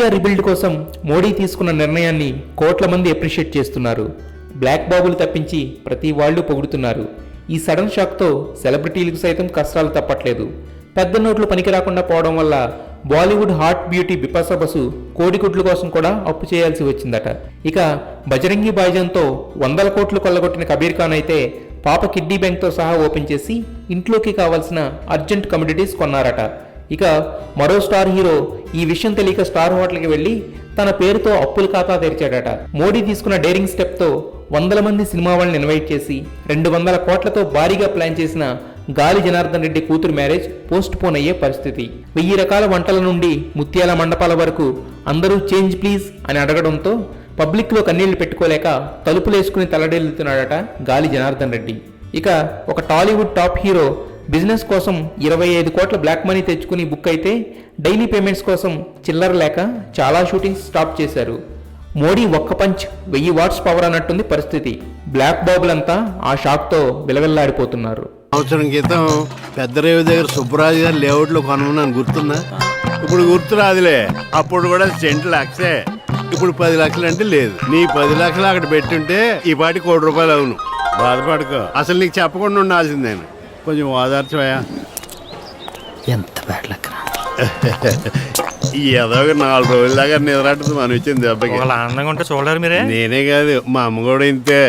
India rebuild కోసం మోడీ తీసుకున్న నిర్ణయాన్ని కోట్ల మంది అప్రిషియేట్ చేస్తున్నారు. బ్లాక్ బాబులు తప్పించి ప్రతి వాళ్ళు పొగుడుతున్నారు. ఈ సడన్ షాక్తో సెలబ్రిటీలకు సైతం కష్టాలు తప్పట్లేదు. పెద్ద నోట్లు పనికి రాకుండా పోవడం వల్ల Bollywood hot beauty Bipasha Basu కోడిగుడ్ల కోసం కూడా అప్పు చేయాల్సి వచ్చిందట. ఇక బజరంగి భాయిజాన్తో 100 కోట్లు కొల్లగొట్టిన కబీర్ ఖాన్ అయితే పాప కిడ్నీ బ్యాంక్తో సహా ఓపెన్ చేసి ఇంట్లోకి కావాల్సిన అర్జెంట్ కమోడిటీస్ కొన్నారట. ఇక మరో స్టార్ హీరో ఈ విషయం తెలియక స్టార్ హోటల్కి వెళ్లి తన పేరుతో అప్పుల ఖాతా తెరిచాడట. మోడీ తీసుకున్న డేరింగ్ స్టెప్తో 100 మంది సినిమా వాళ్ళని ఇన్వైట్ చేసి 200 కోట్లతో భారీగా ప్లాన్ చేసిన గాలి జనార్దన్ రెడ్డి కూతురు మ్యారేజ్ పోస్ట్ పోన్ అయ్యే పరిస్థితి. 1000 రకాల వంటల నుండి ముత్యాల మండపాల వరకు అందరూ చేంజ్ ప్లీజ్ అని అడగడంతో పబ్లిక్లో కన్నీళ్లు పెట్టుకోలేక తలుపులేసుకుని తలడెల్లుతున్నాడట గాలి జనార్దన్ రెడ్డి. ఇక ఒక టాలీవుడ్ టాప్ హీరో బిజినెస్ కోసం 25 కోట్ల బ్లాక్ మనీ తెచ్చుకుని బుక్ అయితే డైలీ పేమెంట్స్ కోసం చిల్లర లేక చాలా షూటింగ్స్ స్టాప్ చేశారు. మోడీ ఒక్క పంచ్ 1000 వాట్స్ పవర్ అన్నట్టుంది పరిస్థితి. బ్లాక్ బాబులంతా ఆ షాక్తో విలవిల్లాడిపోతున్నారు. సంవత్సరం క్రితం పెద్ద రేవు దగ్గర సుబ్బరాజు గారు లేఅవుట్లో కొనమన్నాను, గుర్తుందా? ఇప్పుడు గుర్తురాదులే. అప్పుడు కూడా సెంటు లక్షే, ఇప్పుడు 10 లక్షలు అంటే లేదు. నీ 10 లక్షలు అక్కడ పెట్టుంటే ఈ పాటి ₹1 కోటి అవును. బాధపడుకో, అసలు నీకు చెప్పకుండా ఉండాల్సిందేను. కొంచెం ఓదార్చవయా. ఎంత బ్యాడ్ లక్. ఏదో 4 రోజుల దాకా నిద్రట్టదు మనం ఇచ్చింది దెబ్బకి. ఆనందంగా ఉంటే చూడలేరు మీరే. నేనే కాదు, మా అమ్మ కూడా ఇంతే.